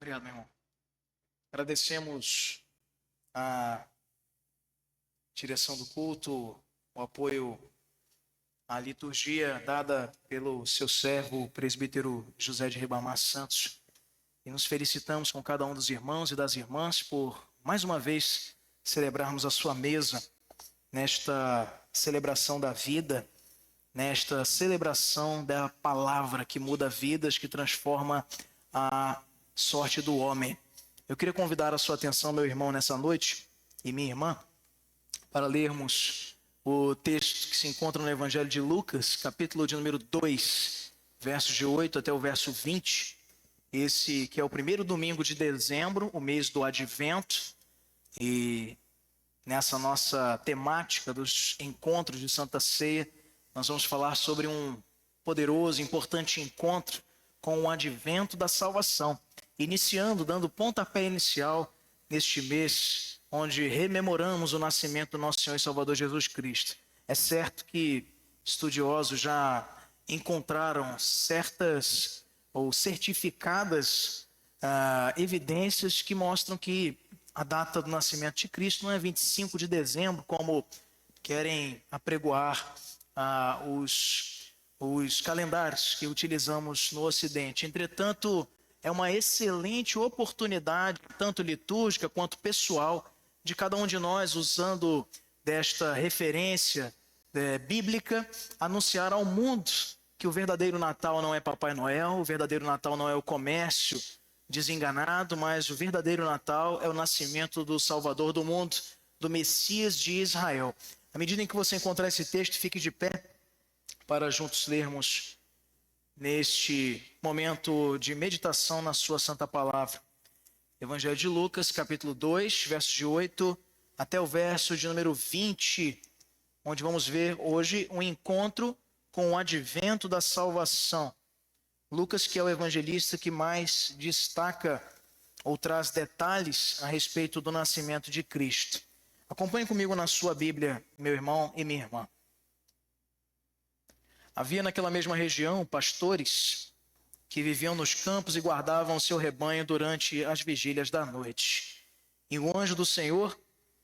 Obrigado, meu irmão. Agradecemos a direção do culto, o apoio à liturgia dada pelo seu servo, o presbítero José de Ribamar Santos. E nos felicitamos com cada um dos irmãos e das irmãs por, mais uma vez, celebrarmos a sua mesa nesta celebração da vida, nesta celebração da palavra que muda vidas, que transforma a sorte do homem. Eu queria convidar a sua atenção, meu irmão, nessa noite, e minha irmã, para lermos o texto que se encontra no Evangelho de Lucas, capítulo de número 2, versos de 8 até o verso 20. Esse que é o primeiro domingo de dezembro, o mês do Advento, e nessa nossa temática dos encontros de Santa Ceia, nós vamos falar sobre um poderoso, importante encontro com o advento da salvação, iniciando, dando pontapé inicial neste mês, onde rememoramos o nascimento do nosso Senhor e Salvador Jesus Cristo. É certo que estudiosos já encontraram certas ou certificadas evidências que mostram que a data do nascimento de Cristo não é 25 de dezembro, como querem apregoar os calendários que utilizamos no Ocidente. Entretanto, é uma excelente oportunidade, tanto litúrgica quanto pessoal, de cada um de nós, usando desta referência bíblica, anunciar ao mundo que o verdadeiro Natal não é Papai Noel, o verdadeiro Natal não é o comércio desenganado, mas o verdadeiro Natal é o nascimento do Salvador do mundo, do Messias de Israel. À medida em que você encontrar esse texto, fique de pé para juntos lermos neste momento de meditação na sua santa palavra. Evangelho de Lucas, capítulo 2, versos de 8 até o verso de número 20, onde vamos ver hoje um encontro com o advento da salvação. Lucas, que é o evangelista que mais destaca ou traz detalhes a respeito do nascimento de Cristo. Acompanhe comigo na sua Bíblia, meu irmão e minha irmã. Havia naquela mesma região pastores que viviam nos campos e guardavam o seu rebanho durante as vigílias da noite. E o anjo do Senhor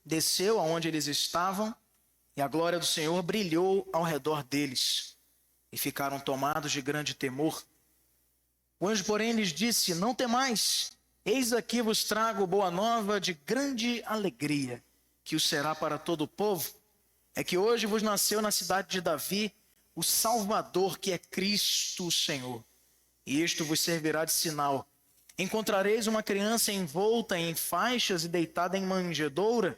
desceu aonde eles estavam, e a glória do Senhor brilhou ao redor deles, e ficaram tomados de grande temor. O anjo, porém, lhes disse: não temais, eis aqui vos trago boa nova de grande alegria, que o será para todo o povo. É que hoje vos nasceu na cidade de Davi o Salvador, que é Cristo o Senhor. E isto vos servirá de sinal: encontrareis uma criança envolta em faixas e deitada em manjedoura.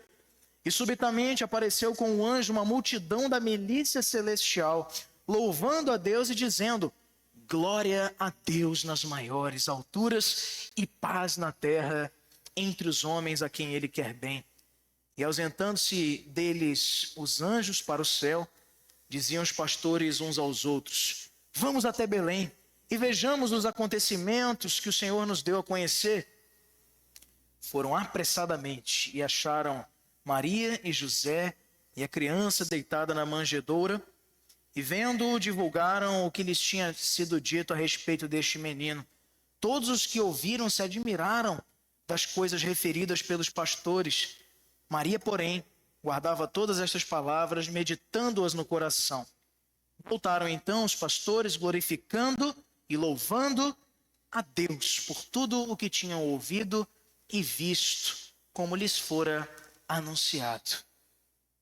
E subitamente apareceu com o anjo uma multidão da milícia celestial, louvando a Deus e dizendo: glória a Deus nas maiores alturas e paz na terra entre os homens a quem ele quer bem. E ausentando-se deles os anjos para o céu, diziam os pastores uns aos outros: vamos até Belém e vejamos os acontecimentos que o Senhor nos deu a conhecer. Foram apressadamente e acharam Maria e José e a criança deitada na manjedoura, e vendo-o, divulgaram o que lhes tinha sido dito a respeito deste menino. Todos os que ouviram se admiraram das coisas referidas pelos pastores. Maria, porém, guardava todas estas palavras, meditando-as no coração. Voltaram então os pastores, glorificando e louvando a Deus por tudo o que tinham ouvido e visto, como lhes fora anunciado.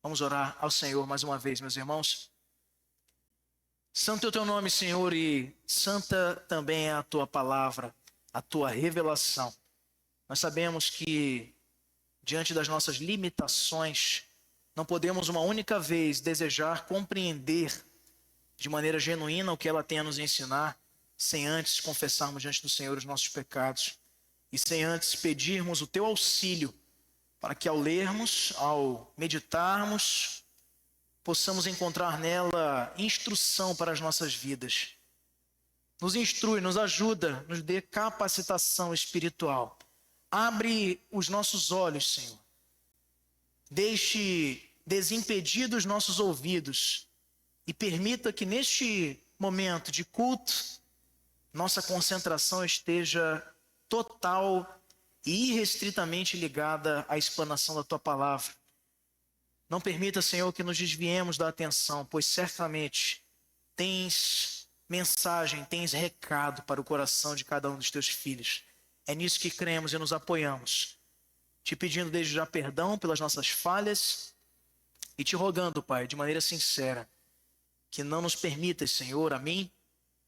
Vamos orar ao Senhor mais uma vez, meus irmãos. Santo é o teu nome, Senhor, e santa também é a tua palavra, a tua revelação. Nós sabemos que, diante das nossas limitações, não podemos uma única vez desejar compreender de maneira genuína o que ela tem a nos ensinar, sem antes confessarmos diante do Senhor os nossos pecados e sem antes pedirmos o teu auxílio, para que ao lermos, ao meditarmos, possamos encontrar nela instrução para as nossas vidas. Nos instrui, nos ajuda, nos dê capacitação espiritual. Abre os nossos olhos, Senhor. Deixe desimpedidos os nossos ouvidos e permita que neste momento de culto, nossa concentração esteja total e irrestritamente ligada à explanação da tua palavra. Não permita, Senhor, que nos desviemos da atenção, pois certamente tens mensagem, tens recado para o coração de cada um dos teus filhos. É nisso que cremos e nos apoiamos, te pedindo desde já perdão pelas nossas falhas e te rogando, Pai, de maneira sincera, que não nos permitas, Senhor, a mim,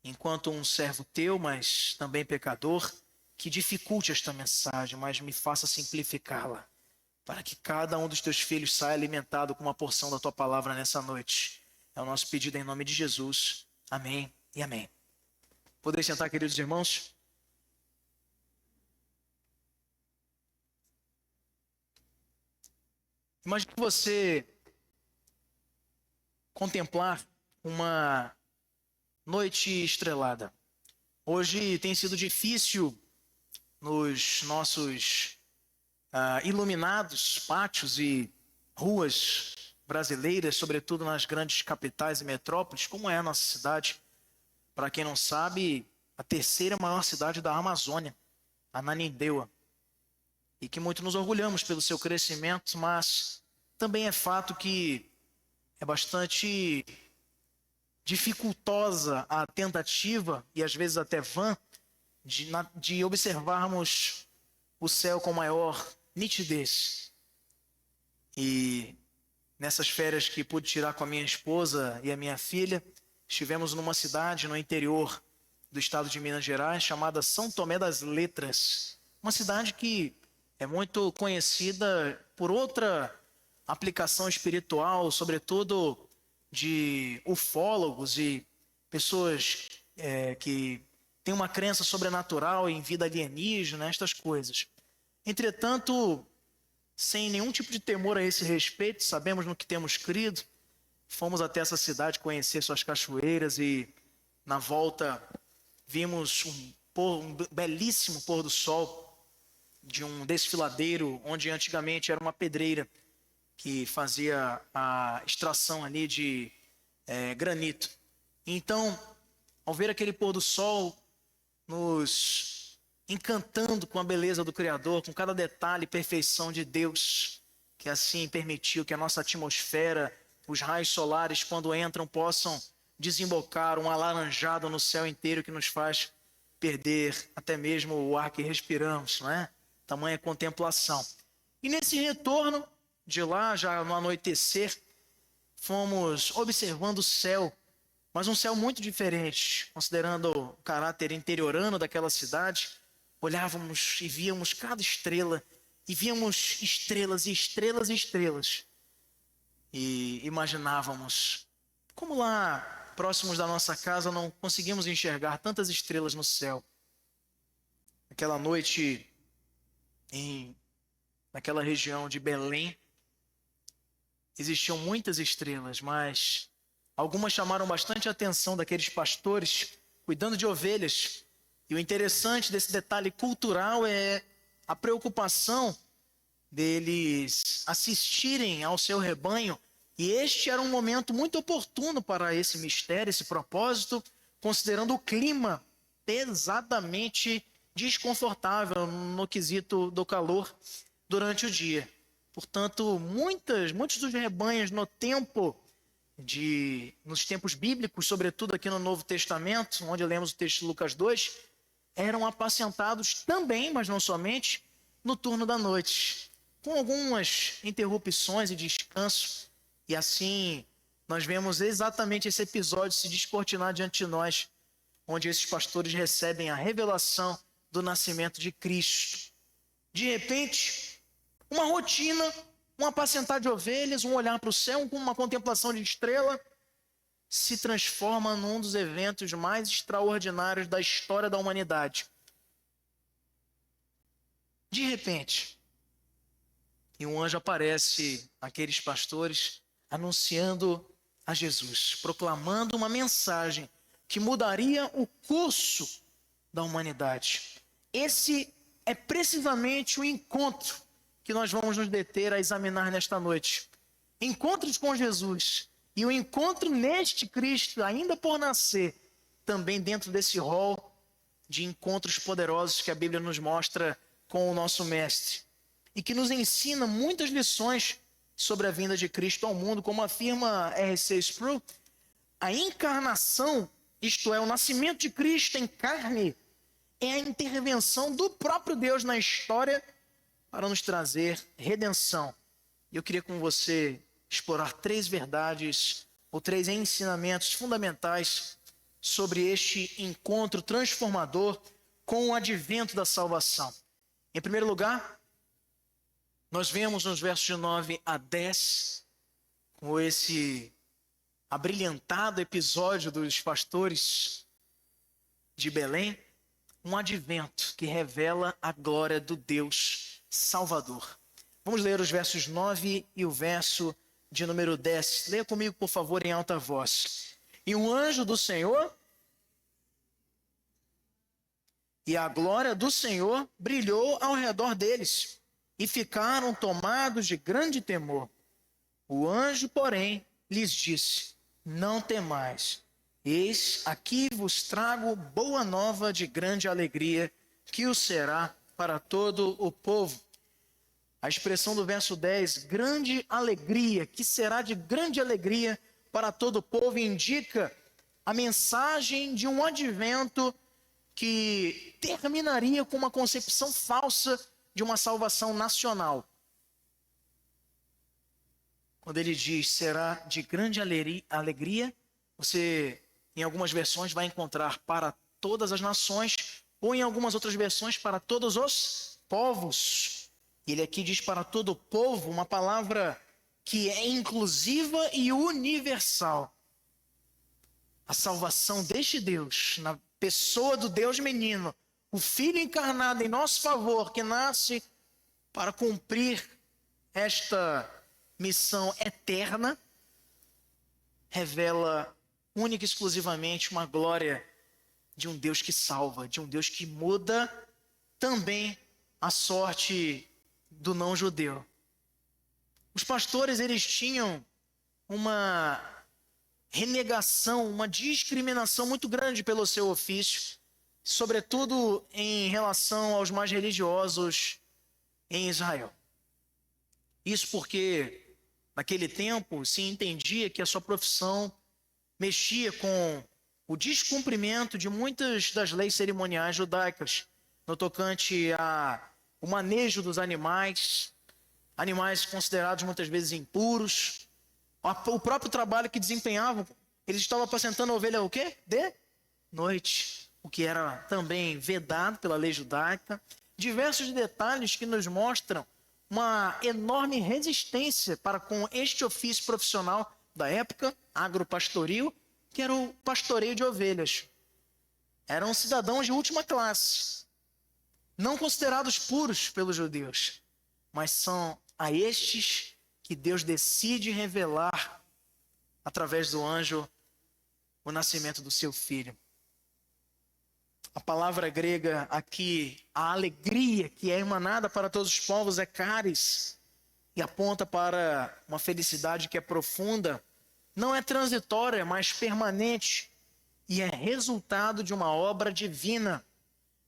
enquanto um servo teu, mas também pecador, que dificulte esta mensagem, mas me faça simplificá-la, para que cada um dos teus filhos saia alimentado com uma porção da tua palavra nessa noite. É o nosso pedido em nome de Jesus. Amém e amém. Podeis sentar, queridos irmãos? Imagine você contemplar uma noite estrelada. Hoje tem sido difícil nos nossos iluminados pátios e ruas brasileiras, sobretudo nas grandes capitais e metrópoles, como é a nossa cidade. Para quem não sabe, a terceira maior cidade da Amazônia, Ananindeua, e que muito nos orgulhamos pelo seu crescimento, mas também é fato que é bastante dificultosa a tentativa, e às vezes até vã, de observarmos o céu com maior nitidez. E nessas férias que pude tirar com a minha esposa e a minha filha, estivemos numa cidade no interior do estado de Minas Gerais, chamada São Tomé das Letras. Uma cidade que é muito conhecida por outra aplicação espiritual, sobretudo de ufólogos e pessoas que têm uma crença sobrenatural em vida alienígena, estas coisas. Entretanto, sem nenhum tipo de temor a esse respeito, sabemos no que temos crido, fomos até essa cidade conhecer suas cachoeiras e, na volta, vimos um belíssimo pôr do sol de um desfiladeiro, onde antigamente era uma pedreira que fazia a extração ali de granito. Então, ao ver aquele pôr do sol, nos encantando com a beleza do Criador, com cada detalhe e perfeição de Deus, que assim permitiu que a nossa atmosfera, os raios solares, quando entram, possam desembocar um alaranjado no céu inteiro que nos faz perder até mesmo o ar que respiramos, não é? Tamanha contemplação. E nesse retorno de lá, já no anoitecer, fomos observando o céu, mas um céu muito diferente, considerando o caráter interiorano daquela cidade. Olhávamos e víamos cada estrela, e víamos estrelas e estrelas e estrelas. E imaginávamos como lá, próximos da nossa casa, não conseguimos enxergar tantas estrelas no céu. Aquela noite, naquela região de Belém, existiam muitas estrelas, mas algumas chamaram bastante a atenção daqueles pastores cuidando de ovelhas. E o interessante desse detalhe cultural é a preocupação deles assistirem ao seu rebanho. E este era um momento muito oportuno para esse mistério, esse propósito, considerando o clima pesadamente desconfortável no quesito do calor durante o dia. Portanto, muitos dos rebanhos nos tempos bíblicos, sobretudo aqui no Novo Testamento, onde lemos o texto de Lucas 2, eram apacentados também, mas não somente, no turno da noite, com algumas interrupções e descanso. E assim, nós vemos exatamente esse episódio se descortinar diante de nós, onde esses pastores recebem a revelação do nascimento de Cristo. De repente, uma rotina, um apacentar de ovelhas, um olhar para o céu, uma contemplação de estrela, se transforma num dos eventos mais extraordinários da história da humanidade. De repente, e um anjo aparece àqueles pastores anunciando a Jesus, proclamando uma mensagem que mudaria o curso da humanidade. Esse é precisamente o encontro que nós vamos nos deter a examinar nesta noite. Encontros com Jesus e o encontro neste Cristo, ainda por nascer, também dentro desse rol de encontros poderosos que a Bíblia nos mostra com o nosso Mestre e que nos ensina muitas lições sobre a vinda de Cristo ao mundo, como afirma R.C. Sproul. A encarnação, isto é, o nascimento de Cristo em carne, é a intervenção do próprio Deus na história para nos trazer redenção. E eu queria com você explorar 3 verdades ou 3 ensinamentos fundamentais sobre este encontro transformador com o advento da salvação. Em primeiro lugar, nós vemos nos versos de 9 a 10, com esse abrilhantado episódio dos pastores de Belém, um advento que revela a glória do Deus Salvador. Vamos ler os versos 9 e o verso de número 10. Leia comigo, por favor, em alta voz. E um anjo do Senhor, e a glória do Senhor brilhou ao redor deles, e ficaram tomados de grande temor. O anjo, porém, lhes disse: não temais, eis aqui vos trago boa nova de grande alegria, que o será para todo o povo. A expressão do verso 10, grande alegria, que será de grande alegria para todo o povo, indica a mensagem de um advento que terminaria com uma concepção falsa de uma salvação nacional. Quando ele diz será de grande alegria, você em algumas versões vai encontrar para todas as nações, ou em algumas outras versões para todos os povos. Ele aqui diz para todo o povo, uma palavra que é inclusiva e universal. A salvação deste Deus, na pessoa do Deus menino, o Filho encarnado em nosso favor, que nasce para cumprir esta missão eterna, revela única e exclusivamente uma glória de um Deus que salva, de um Deus que muda também a sorte do não-judeu. Os pastores, eles tinham uma renegação, uma discriminação muito grande pelo seu ofício, sobretudo em relação aos mais religiosos em Israel. Isso porque, naquele tempo, se entendia que a sua profissão mexia com o descumprimento de muitas das leis cerimoniais judaicas, no tocante ao manejo dos animais considerados muitas vezes impuros, o próprio trabalho que desempenhavam. Eles estavam apacentando a ovelha o quê? De noite, o que era também vedado pela lei judaica. Diversos detalhes que nos mostram uma enorme resistência para com este ofício profissional da época, agropastoril, que era o pastoreio de ovelhas. Eram cidadãos de última classe, não considerados puros pelos judeus, mas são a estes que Deus decide revelar, através do anjo, o nascimento do seu filho. A palavra grega aqui, a alegria que é emanada para todos os povos é charis, e aponta para uma felicidade que é profunda, não é transitória, mas permanente, e é resultado de uma obra divina.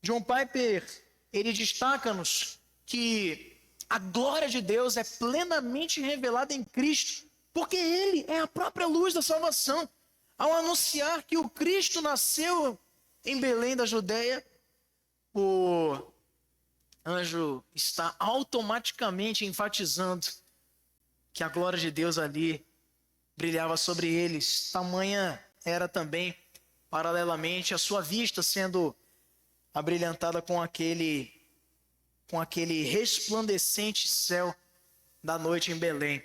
John Piper, ele destaca-nos que a glória de Deus é plenamente revelada em Cristo, porque Ele é a própria luz da salvação. Ao anunciar que o Cristo nasceu em Belém da Judeia, o anjo está automaticamente enfatizando que a glória de Deus ali brilhava sobre eles. Tamanha era também, paralelamente, a sua vista sendo abrilhantada com aquele resplandecente céu da noite em Belém.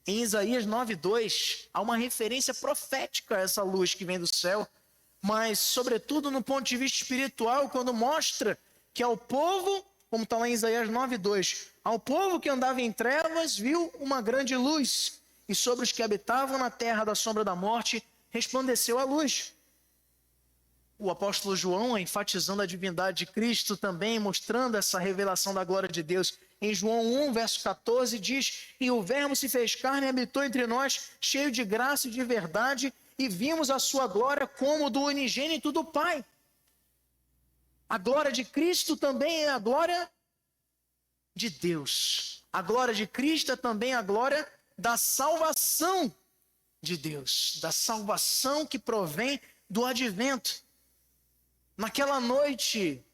Em Isaías 9:2, há uma referência profética a essa luz que vem do céu, mas, sobretudo, no ponto de vista espiritual, quando mostra que ao povo, como está lá em Isaías 9:2, ao povo que andava em trevas, viu uma grande luz, e sobre os que habitavam na terra da sombra da morte, resplandeceu a luz. O apóstolo João, enfatizando a divindade de Cristo, também mostrando essa revelação da glória de Deus. Em João 1, verso 14, diz: e o verbo se fez carne e habitou entre nós, cheio de graça e de verdade, e vimos a sua glória como do unigênito do Pai. A glória de Cristo também é a glória de Deus. A glória de Cristo é também a glória da salvação de Deus, da salvação que provém do advento. Naquela noite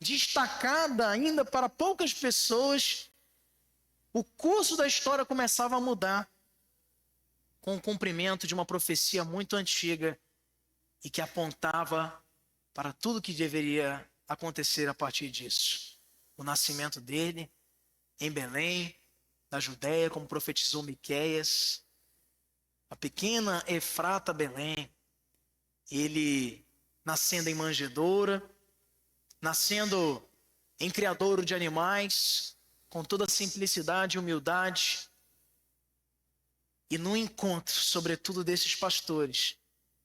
destacada ainda para poucas pessoas, o curso da história começava a mudar com o cumprimento de uma profecia muito antiga e que apontava para tudo que deveria acontecer a partir disso. O nascimento dele em Belém, na Judéia, como profetizou Miqueias, a pequena Efrata Belém, ele nascendo em manjedoura, nascendo em criadouro de animais, com toda simplicidade e humildade, e no encontro, sobretudo desses pastores,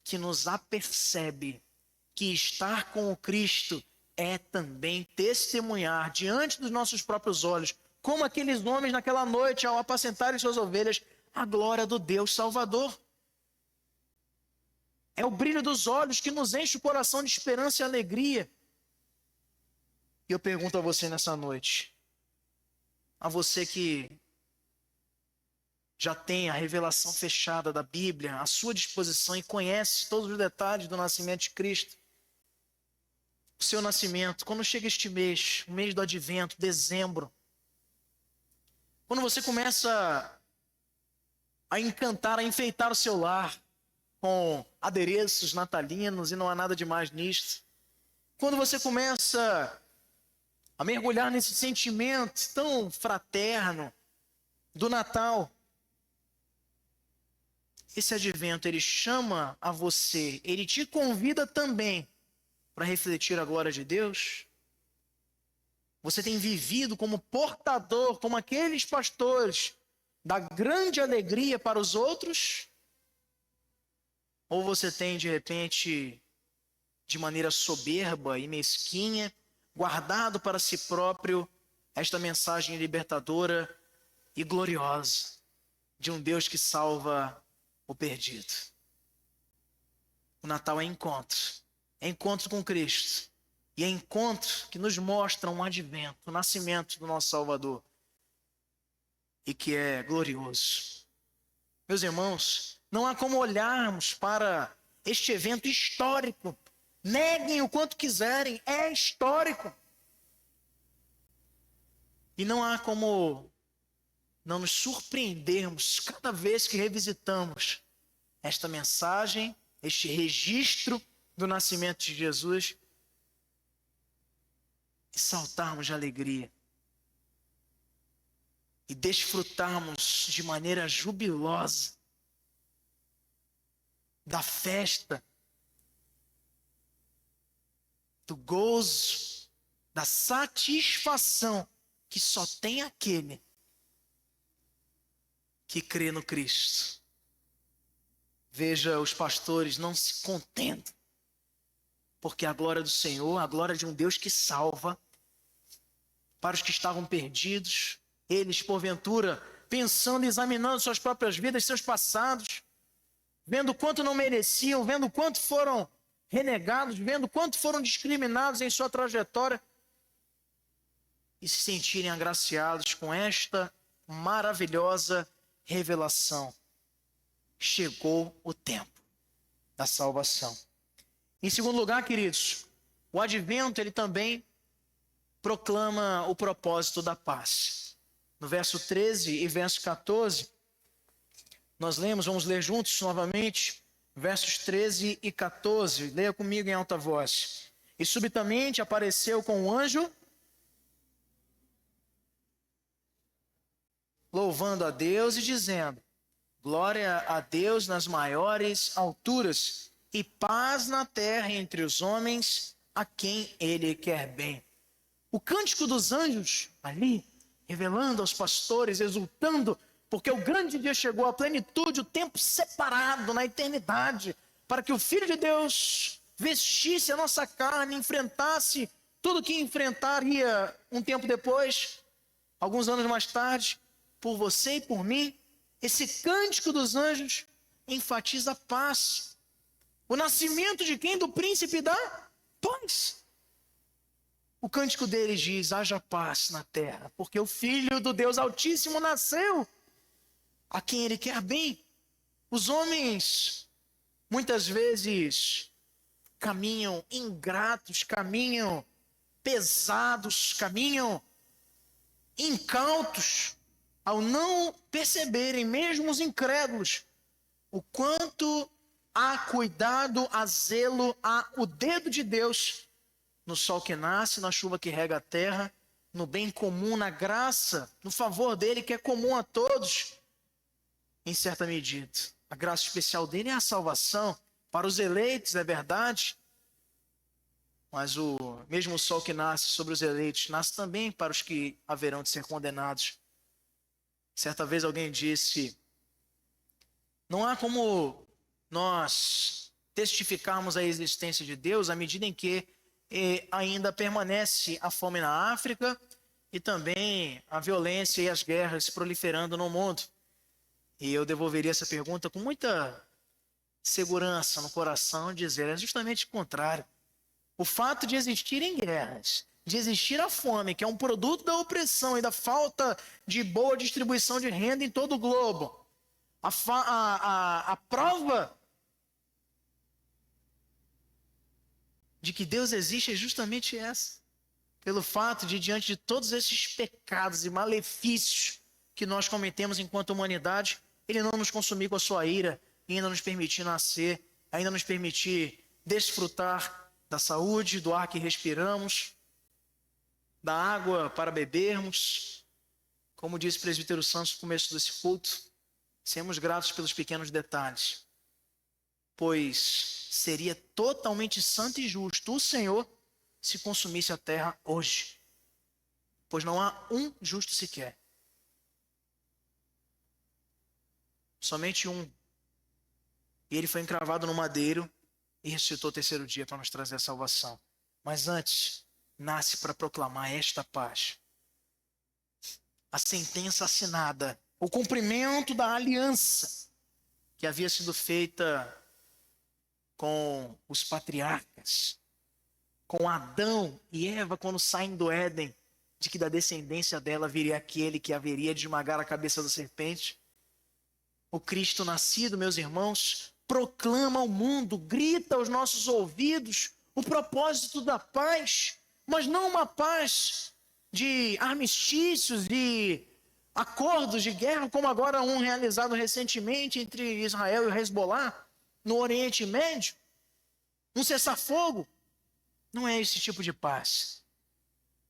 que nos apercebe que estar com o Cristo é também testemunhar diante dos nossos próprios olhos, como aqueles homens naquela noite, ao apacentarem suas ovelhas, a glória do Deus Salvador. É o brilho dos olhos que nos enche o coração de esperança e alegria. E eu pergunto a você nessa noite, a você que já tem a revelação fechada da Bíblia à sua disposição e conhece todos os detalhes do nascimento de Cristo, o seu nascimento, quando chega este mês, o mês do advento, dezembro, quando você começa a encantar, a enfeitar o seu lar com adereços natalinos, e não há nada de mais nisto, quando você começa a mergulhar nesse sentimento tão fraterno do Natal, esse advento, ele chama a você, ele te convida também para refletir a glória de Deus. Você tem vivido como portador, como aqueles pastores, da grande alegria para os outros? Ou você tem, de repente, de maneira soberba e mesquinha, guardado para si próprio esta mensagem libertadora e gloriosa de um Deus que salva o perdido? O Natal é encontro com Cristo, e é encontro que nos mostra um advento, o nascimento do nosso Salvador, e que é glorioso. Meus irmãos, não há como olharmos para este evento histórico, neguem o quanto quiserem, é histórico, e não há como não nos surpreendermos cada vez que revisitamos esta mensagem, este registro do nascimento de Jesus, e saltarmos de alegria e desfrutarmos de maneira jubilosa da festa, do gozo, da satisfação que só tem aquele que crê no Cristo. Veja, os pastores não se contentam, porque a glória do Senhor, a glória de um Deus que salva, para os que estavam perdidos, eles, porventura, pensando e examinando suas próprias vidas, seus passados, vendo quanto não mereciam, vendo quanto foram renegados, vendo quanto foram discriminados em sua trajetória, e se sentirem agraciados com esta maravilhosa revelação. Chegou o tempo da salvação. Em segundo lugar, queridos, o advento, ele também proclama o propósito da paz. No verso 13 e verso 14, nós lemos, vamos ler juntos novamente, versos 13 e 14, leia comigo em alta voz. E subitamente apareceu com um anjo, louvando a Deus e dizendo: glória a Deus nas maiores alturas e paz na terra entre os homens a quem ele quer bem. O cântico dos anjos ali, revelando aos pastores, exultando, porque o grande dia chegou, a plenitude, o tempo separado na eternidade, para que o Filho de Deus vestisse a nossa carne, enfrentasse tudo que enfrentaria um tempo depois, alguns anos mais tarde, por você e por mim. Esse cântico dos anjos enfatiza a paz. O nascimento de quem? Do príncipe da paz. O cântico deles diz: haja paz na terra, porque o Filho do Deus Altíssimo nasceu, a quem ele quer bem. Os homens, muitas vezes, caminham ingratos, caminham pesados, caminham incautos, ao não perceberem, mesmo os incrédulos, o quanto há cuidado, há zelo, há o dedo de Deus no sol que nasce, na chuva que rega a terra, no bem comum, na graça, no favor dele que é comum a todos, em certa medida. A graça especial dele é a salvação para os eleitos, é verdade, mas o mesmo sol que nasce sobre os eleitos nasce também para os que haverão de ser condenados. Certa vez alguém disse: não há como nós testificarmos a existência de Deus à medida em que ainda permanece a fome na África e também a violência e as guerras proliferando no mundo. E eu devolveria essa pergunta com muita segurança no coração, dizer: é justamente o contrário. O fato de existirem guerras, de existir a fome, que é um produto da opressão e da falta de boa distribuição de renda em todo o globo, a prova de que Deus existe é justamente essa. Pelo fato de, diante de todos esses pecados e malefícios que nós cometemos enquanto humanidade, Ele não nos consumir com a sua ira, e ainda nos permitir nascer, ainda nos permitir desfrutar da saúde, do ar que respiramos, da água para bebermos. Como disse o presbítero Santos no começo desse culto, sejamos gratos pelos pequenos detalhes, pois seria totalmente santo e justo o Senhor se consumisse a terra hoje, pois não há um justo sequer. Somente um. E ele foi encravado no madeiro e ressuscitou o terceiro dia para nos trazer a salvação. Mas antes, nasce para proclamar esta paz. A sentença assinada, o cumprimento da aliança que havia sido feita com os patriarcas, com Adão e Eva quando saem do Éden, de que da descendência dela viria aquele que haveria de esmagar a cabeça da serpente. O Cristo nascido, meus irmãos, proclama ao mundo, grita aos nossos ouvidos o propósito da paz, mas não uma paz de armistícios e acordos de guerra, como agora um realizado recentemente entre Israel e o Hezbollah, no Oriente Médio, um cessar-fogo. Não é esse tipo de paz.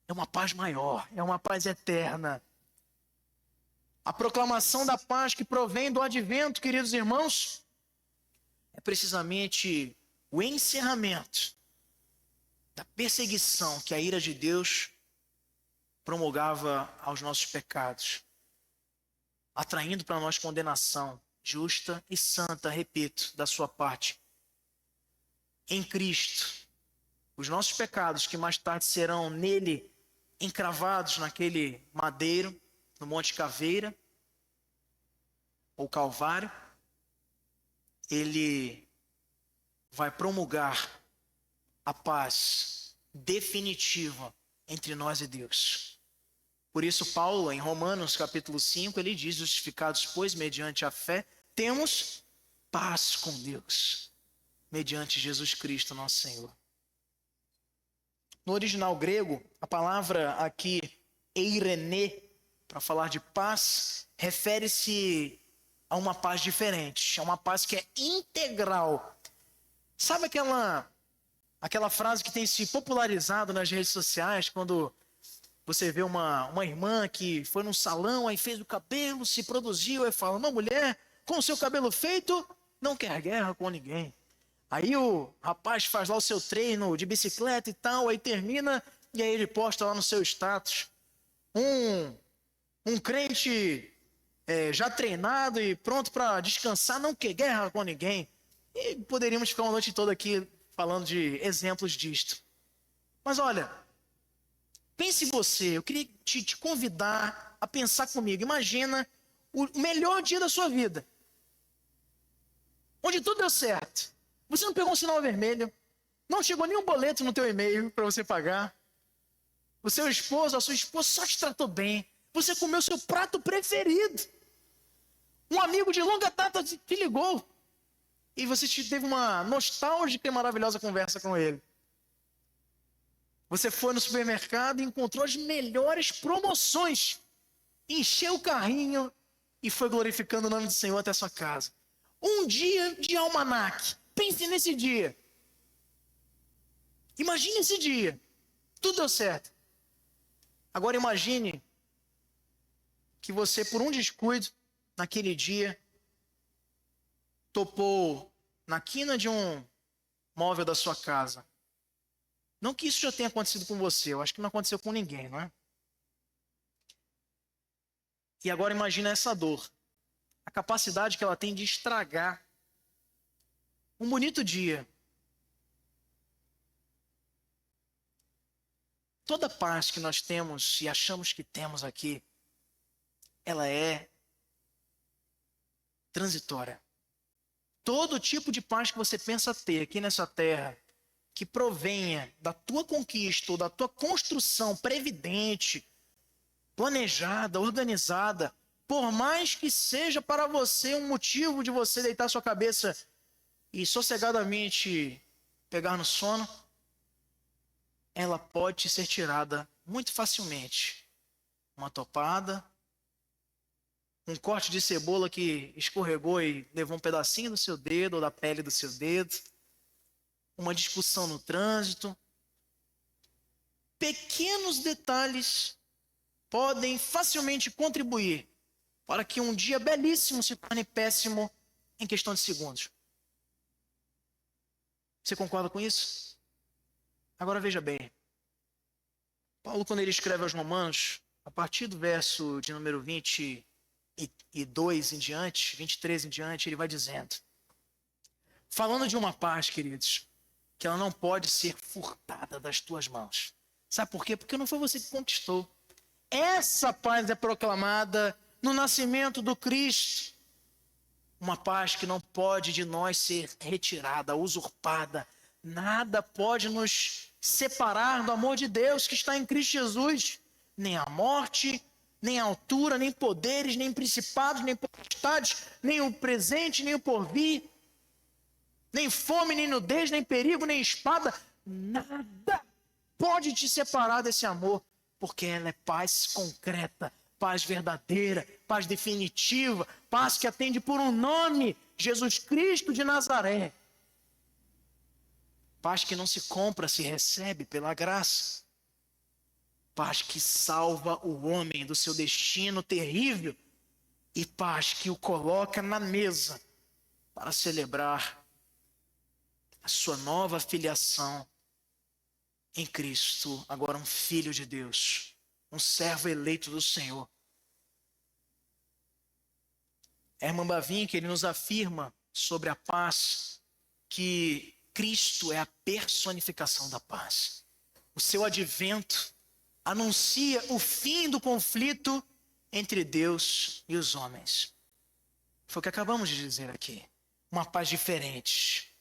É uma paz maior, é uma paz eterna. A proclamação da paz que provém do advento, queridos irmãos, é precisamente o encerramento da perseguição que a ira de Deus promulgava aos nossos pecados, atraindo para nós condenação justa e santa, repito, da sua parte. Em Cristo, os nossos pecados, que mais tarde serão nele encravados naquele madeiro, no Monte Caveira, ou Calvário, ele vai promulgar a paz definitiva entre nós e Deus. Por isso Paulo, em Romanos capítulo 5, ele diz: justificados, pois, mediante a fé, temos paz com Deus, mediante Jesus Cristo, nosso Senhor. No original grego, a palavra aqui, eirene, para falar de paz, refere-se a uma paz diferente, a uma paz que é integral. Sabe aquela frase que tem se popularizado nas redes sociais, quando você vê uma irmã que foi num salão, aí fez o cabelo, se produziu, aí fala: uma mulher com o seu cabelo feito não quer guerra com ninguém. Aí o rapaz faz lá o seu treino de bicicleta e tal, aí termina, e aí ele posta lá no seu status: um crente já treinado e pronto para descansar, não quer guerra com ninguém. E poderíamos ficar uma noite toda aqui falando de exemplos disto. Mas olha, pense você, eu queria te convidar a pensar comigo. Imagina o melhor dia da sua vida, onde tudo deu certo. Você não pegou um sinal vermelho, não chegou nenhum boleto no teu e-mail para você pagar, O seu esposo, a sua esposa só te tratou bem. Você comeu seu prato preferido. Um amigo de longa data te ligou. E você teve uma nostálgica e maravilhosa conversa com ele. Você foi no supermercado e encontrou as melhores promoções. Encheu o carrinho e foi glorificando o nome do Senhor até a sua casa. Um dia de almanaque. Pense nesse dia. Imagine esse dia. Tudo deu certo. Agora imagine que você, por um descuido, naquele dia, topou na quina de um móvel da sua casa. Não que isso já tenha acontecido com você, eu acho que não aconteceu com ninguém, não é? E agora imagina essa dor, a capacidade que ela tem de estragar um bonito dia. Toda paz que nós temos e achamos que temos aqui, ela é transitória. Todo tipo de paz que você pensa ter aqui nessa terra, que provenha da tua conquista ou da tua construção previdente, planejada, organizada, por mais que seja para você um motivo de você deitar sua cabeça e sossegadamente pegar no sono, ela pode ser tirada muito facilmente. Uma topada, um corte de cebola que escorregou e levou um pedacinho do seu dedo ou da pele do seu dedo, uma discussão no trânsito. Pequenos detalhes podem facilmente contribuir para que um dia belíssimo se torne péssimo em questão de segundos. Você concorda com isso? Agora veja bem. Paulo, quando ele escreve aos Romanos, a partir do verso de número 22 em diante, 23 em diante, ele vai dizendo, falando de uma paz, queridos, que ela não pode ser furtada das tuas mãos. Sabe por quê? Porque não foi você que conquistou. Essa paz é proclamada no nascimento do Cristo. Uma paz que não pode de nós ser retirada, usurpada. Nada pode nos separar do amor de Deus que está em Cristo Jesus. Nem a morte, nem a altura, nem poderes, nem principados, nem potestades, nem o presente, nem o porvir, nem fome, nem nudez, nem perigo, nem espada. Nada pode te separar desse amor, porque ela é paz concreta, paz verdadeira, paz definitiva, paz que atende por um nome, Jesus Cristo de Nazaré. Paz que não se compra, se recebe pela graça. Paz que salva o homem do seu destino terrível e paz que o coloca na mesa para celebrar a sua nova filiação em Cristo, agora um filho de Deus, um servo eleito do Senhor. Herman Bavinck, ele nos afirma sobre a paz que Cristo é a personificação da paz. O seu advento anuncia o fim do conflito entre Deus e os homens. Foi o que acabamos de dizer aqui. Uma paz diferente.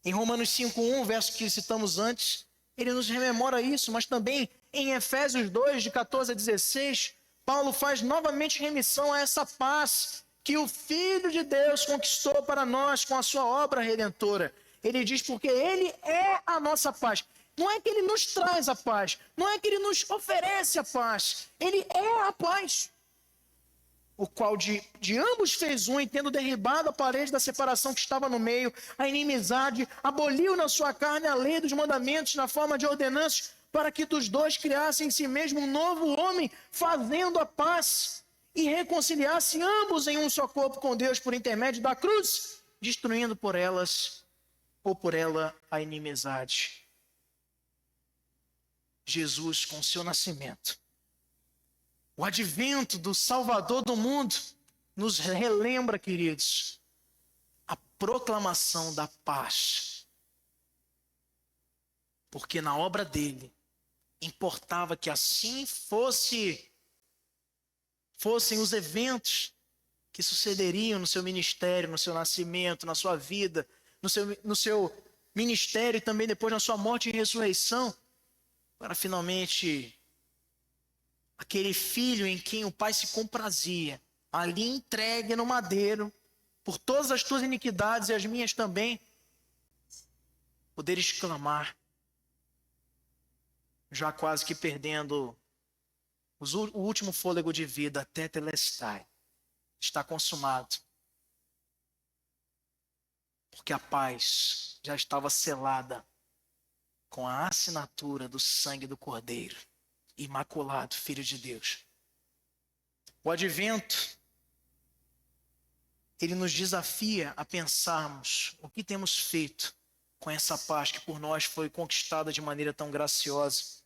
Em Romanos 5:1, verso que citamos antes, ele nos rememora isso, mas também em Efésios 2, de 14 a 16, Paulo faz novamente remissão a essa paz que o Filho de Deus conquistou para nós com a sua obra redentora. Ele diz porque ele é a nossa paz. Não é que ele nos traz a paz, não é que ele nos oferece a paz, ele é a paz. O qual de ambos fez um, e tendo derribado a parede da separação que estava no meio, a inimizade, aboliu na sua carne a lei dos mandamentos na forma de ordenanças, para que dos dois criassem em si mesmo um novo homem, fazendo a paz, e reconciliasse ambos em um só corpo com Deus por intermédio da cruz, destruindo por ela a inimizade. Jesus, com seu nascimento, o advento do Salvador do mundo, nos relembra, queridos, a proclamação da paz. Porque na obra dele, importava que assim fossem os eventos que sucederiam no seu ministério, no seu nascimento, na sua vida, no seu ministério e também depois na sua morte e ressurreição, para finalmente aquele filho em quem o pai se comprazia, ali entregue no madeiro, por todas as tuas iniquidades e as minhas também, poder exclamar, já quase que perdendo o último fôlego de vida, tetelestai, está consumado. Porque a paz já estava selada com a assinatura do sangue do Cordeiro, imaculado, Filho de Deus. O advento, ele nos desafia a pensarmos o que temos feito com essa paz que por nós foi conquistada de maneira tão graciosa.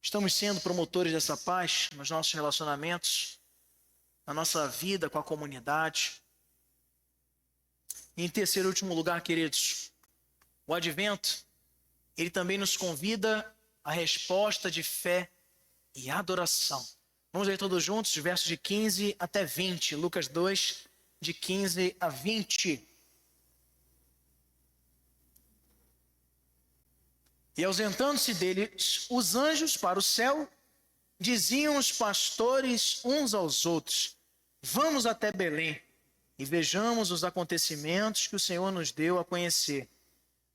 Estamos sendo promotores dessa paz nos nossos relacionamentos, na nossa vida com a comunidade. E em terceiro e último lugar, queridos, o advento, ele também nos convida à resposta de fé e adoração. Vamos ler todos juntos, versos de 15 até 20. Lucas 2, de 15 a 20. E ausentando-se deles os anjos para o céu, diziam os pastores uns aos outros: vamos até Belém e vejamos os acontecimentos que o Senhor nos deu a conhecer.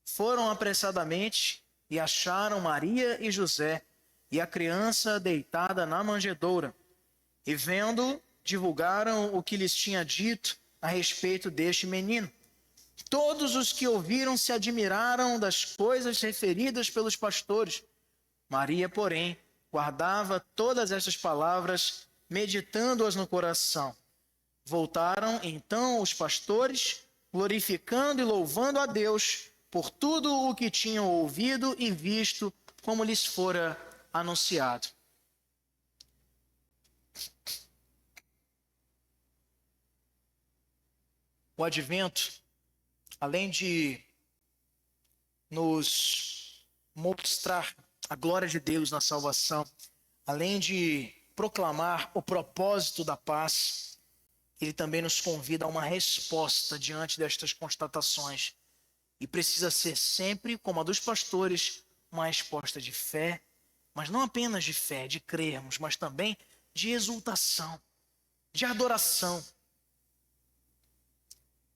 Foram apressadamente e acharam Maria e José e a criança deitada na manjedoura. E vendo, divulgaram o que lhes tinha dito a respeito deste menino. Todos os que ouviram se admiraram das coisas referidas pelos pastores. Maria, porém, guardava todas estas palavras, meditando-as no coração. Voltaram então os pastores, glorificando e louvando a Deus por tudo o que tinham ouvido e visto, como lhes fora anunciado. O advento, além de nos mostrar a glória de Deus na salvação, além de proclamar o propósito da paz, ele também nos convida a uma resposta diante destas constatações. E precisa ser sempre, como a dos pastores, uma resposta de fé, mas não apenas de fé, de crermos, mas também de exultação, de adoração.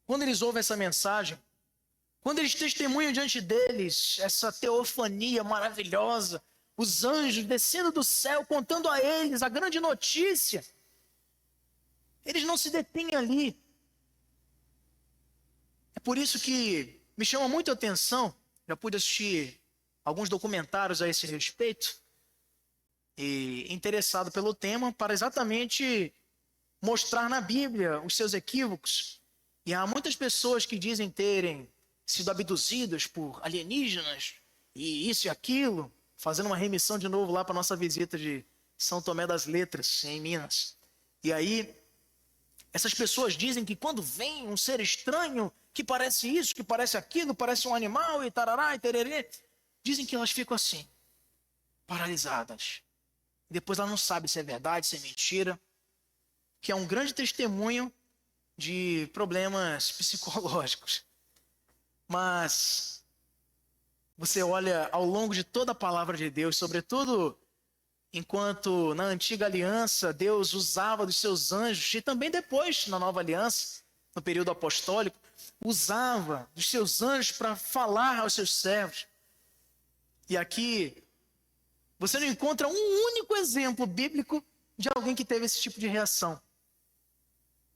Quando eles ouvem essa mensagem, quando eles testemunham diante deles essa teofania maravilhosa, os anjos descendo do céu, contando a eles a grande notícia, eles não se detêm ali. É por isso que me chama muito a atenção, já pude assistir alguns documentários a esse respeito, e interessado pelo tema, para exatamente mostrar na Bíblia os seus equívocos. E há muitas pessoas que dizem terem sido abduzidas por alienígenas, e isso e aquilo, fazendo uma remissão de novo lá para a nossa visita de São Tomé das Letras, em Minas. E aí, essas pessoas dizem que quando vem um ser estranho, que parece isso, que parece aquilo, parece um animal, e tarará, e tererê, dizem que elas ficam assim, paralisadas. Depois ela não sabe se é verdade, se é mentira, que é um grande testemunho de problemas psicológicos. Mas você olha ao longo de toda a palavra de Deus, sobretudo enquanto na antiga aliança Deus usava dos seus anjos, e também depois na nova aliança, no período apostólico, usava dos seus anjos para falar aos seus servos. E aqui você não encontra um único exemplo bíblico de alguém que teve esse tipo de reação.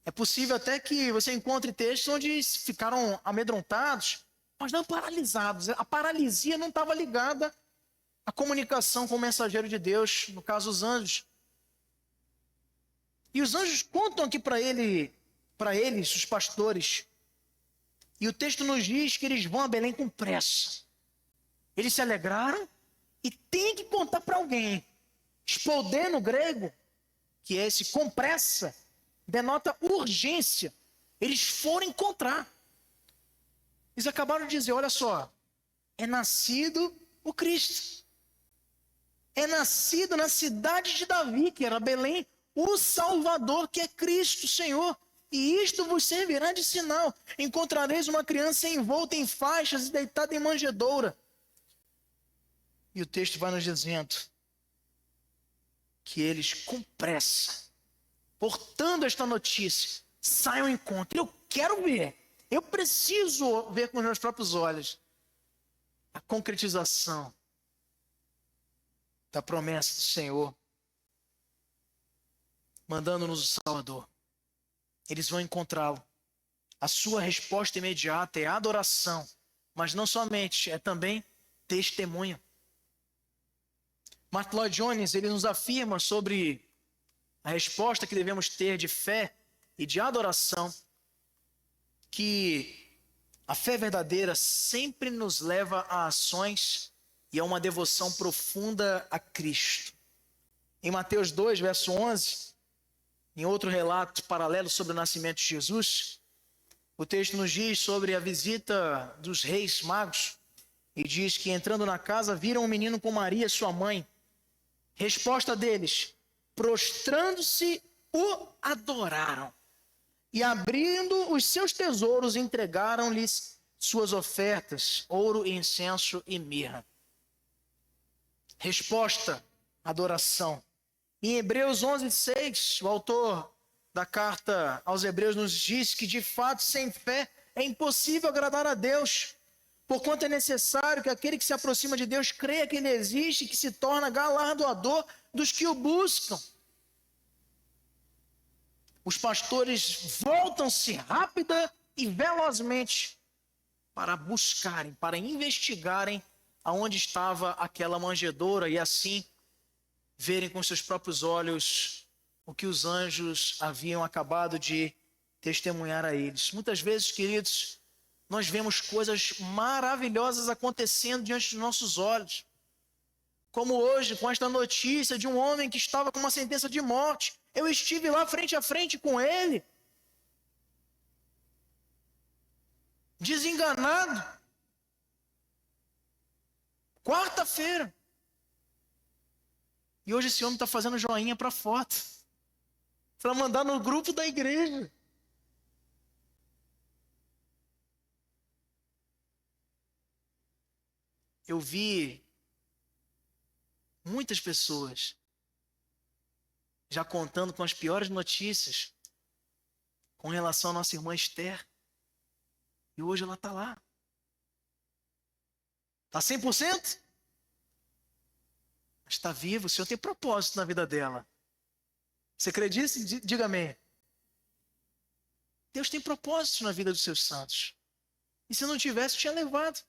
É possível até que você encontre textos onde ficaram amedrontados, mas não paralisados. A paralisia não estava ligada à comunicação com o mensageiro de Deus, no caso os anjos. E os anjos contam aqui para eles, os pastores. E o texto nos diz que eles vão a Belém com pressa. Eles se alegraram e têm que contar para alguém. Spolder no grego, que é esse com pressa, denota urgência. Eles foram encontrar. Eles acabaram de dizer, olha só, é nascido o Cristo. É nascido na cidade de Davi, que era Belém, o Salvador, que é Cristo, Senhor. E isto vos servirá de sinal. Encontrareis uma criança envolta em faixas e deitada em manjedoura. E o texto vai nos dizendo que eles, com pressa, portando esta notícia, saiam ao encontro. Eu quero ver, eu preciso ver com os meus próprios olhos a concretização da promessa do Senhor, mandando-nos o Salvador. Eles vão encontrá-lo. A sua resposta imediata é adoração, mas não somente, é também testemunho. Martyn Lloyd-Jones, ele nos afirma sobre a resposta que devemos ter de fé e de adoração, que a fé verdadeira sempre nos leva a ações e a uma devoção profunda a Cristo. Em Mateus 2, verso 11, em outro relato paralelo sobre o nascimento de Jesus, o texto nos diz sobre a visita dos reis magos e diz que entrando na casa viram um menino com Maria, sua mãe. Resposta deles: prostrando-se, o adoraram. E abrindo os seus tesouros, entregaram-lhes suas ofertas, ouro, incenso e mirra. Resposta: adoração. Em Hebreus 11:6, o autor da carta aos Hebreus nos diz que, de fato, sem fé é impossível agradar a Deus, porquanto é necessário que aquele que se aproxima de Deus creia que Ele existe e que se torna galardoador dos que o buscam. Os pastores voltam-se rápida e velozmente para buscarem, para investigarem aonde estava aquela manjedoura e assim verem com seus próprios olhos o que os anjos haviam acabado de testemunhar a eles. Muitas vezes, queridos, nós vemos coisas maravilhosas acontecendo diante dos nossos olhos. Como hoje, com esta notícia de um homem que estava com uma sentença de morte. Eu estive lá frente a frente com ele, desenganado. Quarta-feira. E hoje esse homem está fazendo joinha para foto, para mandar no grupo da igreja. Eu vi muitas pessoas já contando com as piores notícias com relação à nossa irmã Esther. E hoje ela está lá. Está 100%? Mas está viva. O Senhor tem propósito na vida dela. Você acredita? Diga amém. Deus tem propósito na vida dos seus santos. E se não tivesse, tinha levado.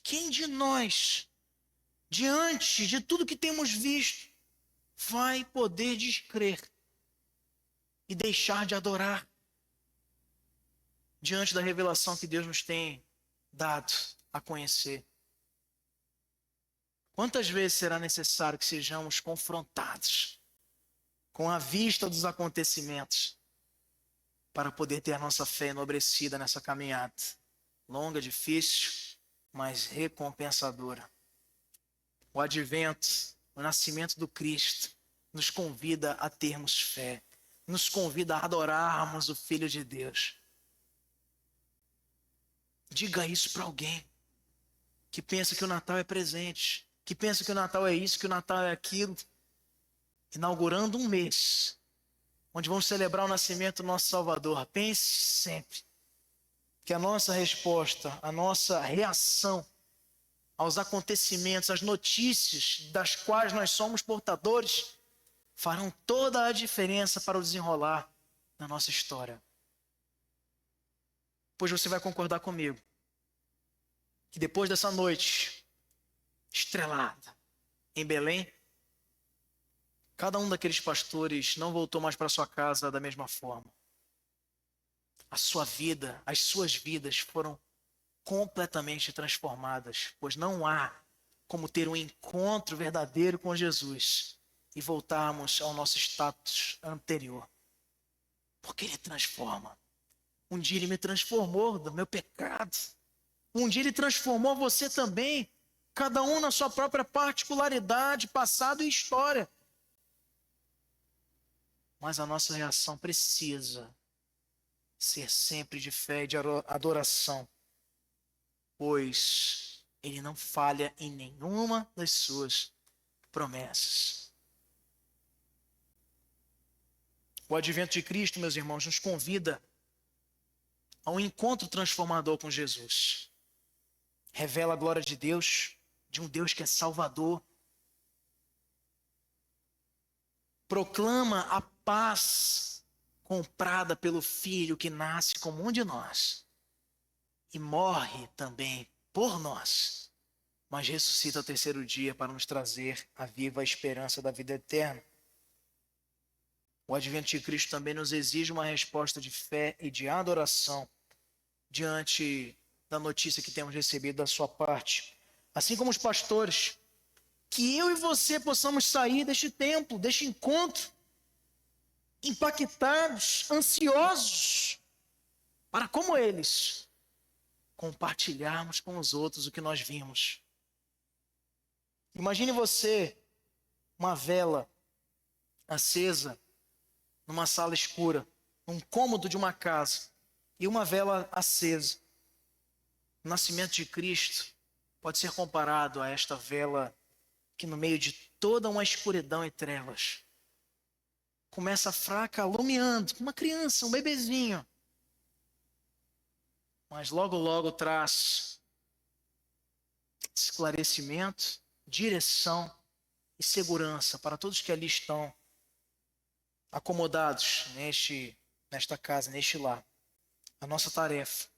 Quem de nós, diante de tudo que temos visto, vai poder descrer e deixar de adorar diante da revelação que Deus nos tem dado a conhecer? Quantas vezes será necessário que sejamos confrontados com a vista dos acontecimentos para poder ter a nossa fé enobrecida nessa caminhada longa, difícil, mas recompensadora? O advento, o nascimento do Cristo nos convida a termos fé, nos convida a adorarmos o Filho de Deus. Diga isso para alguém que pensa que o Natal é presente, que pensa que o Natal é isso, que o Natal é aquilo, inaugurando um mês onde vamos celebrar o nascimento do nosso Salvador. Pense sempre que a nossa resposta, a nossa reação aos acontecimentos, às notícias das quais nós somos portadores, farão toda a diferença para o desenrolar da nossa história. Pois você vai concordar comigo que depois dessa noite estrelada em Belém, cada um daqueles pastores não voltou mais para sua casa da mesma forma. A sua vida, as suas vidas foram completamente transformadas, pois não há como ter um encontro verdadeiro com Jesus e voltarmos ao nosso status anterior. Porque Ele transforma. Um dia Ele me transformou do meu pecado. Um dia Ele transformou você também, cada um na sua própria particularidade, passado e história. Mas a nossa reação precisa ser sempre de fé e de adoração, pois Ele não falha em nenhuma das suas promessas. O advento de Cristo, meus irmãos, nos convida a um encontro transformador com Jesus. Revela a glória de Deus, de um Deus que é Salvador. Proclama a paz comprada pelo Filho que nasce como um de nós e morre também por nós, mas ressuscita ao terceiro dia para nos trazer a viva esperança da vida eterna. O advento de Cristo também nos exige uma resposta de fé e de adoração diante da notícia que temos recebido da sua parte. Assim como os pastores, que eu e você possamos sair deste templo, deste encontro, impactados, ansiosos, para como eles, compartilharmos com os outros o que nós vimos. Imagine você, uma vela acesa numa sala escura, num cômodo de uma casa, e uma vela acesa. O nascimento de Cristo pode ser comparado a esta vela que no meio de toda uma escuridão e trevas começa fraca, alumiando, como uma criança, um bebezinho. Mas logo, logo traz esclarecimento, direção e segurança para todos que ali estão acomodados nesta casa, neste lar. A nossa tarefa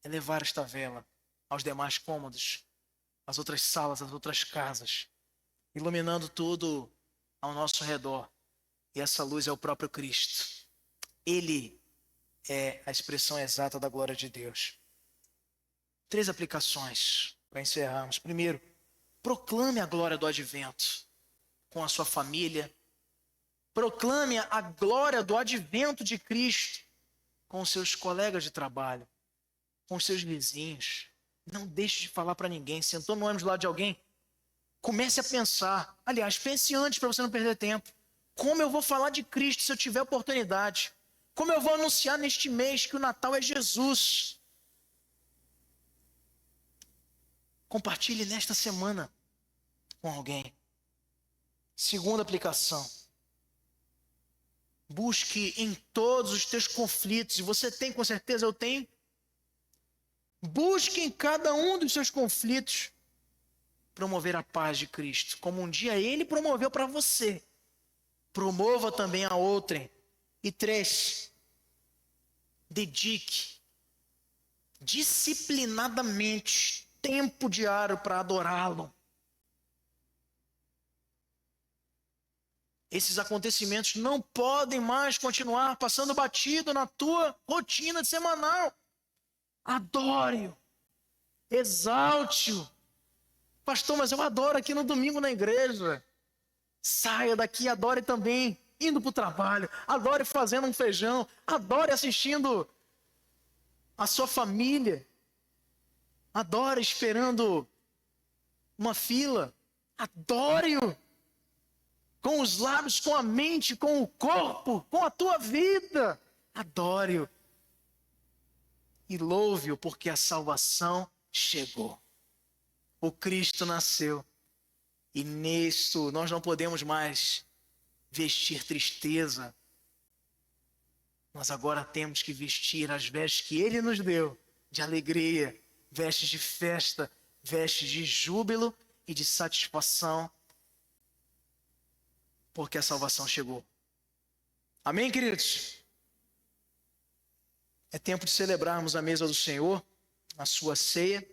é levar esta vela aos demais cômodos, às outras salas, às outras casas, iluminando tudo ao nosso redor. E essa luz é o próprio Cristo. Ele é a expressão exata da glória de Deus. 3 aplicações para encerrarmos. Primeiro, proclame a glória do advento com a sua família. Proclame a glória do advento de Cristo com os seus colegas de trabalho, com os seus vizinhos. Não deixe de falar para ninguém. Sentou no ônibus do lado de alguém, comece a pensar. Aliás, pense antes para você não perder tempo. Como eu vou falar de Cristo se eu tiver oportunidade? Como eu vou anunciar neste mês que o Natal é Jesus? Compartilhe nesta semana com alguém. Segunda aplicação. Busque em todos os teus conflitos. E você tem, com certeza eu tenho. Busque em cada um dos seus conflitos promover a paz de Cristo. Como um dia Ele promoveu para você. Promova também a outrem. E 3, dedique disciplinadamente tempo diário para adorá-lo. Esses acontecimentos não podem mais continuar passando batido na tua rotina semanal. Adore-o, exalte-o. Pastor, mas eu adoro aqui no domingo na igreja. Saia daqui e adore também indo para o trabalho. Adore fazendo um feijão. Adore assistindo a sua família. Adore esperando uma fila. Adore-o. Com os lábios, com a mente, com o corpo, com a tua vida. Adore-o. E louve-o, porque a salvação chegou. O Cristo nasceu. E nisto nós não podemos mais vestir tristeza. Nós agora temos que vestir as vestes que Ele nos deu, de alegria, vestes de festa, vestes de júbilo e de satisfação, porque a salvação chegou. Amém, queridos? É tempo de celebrarmos a mesa do Senhor, a sua ceia.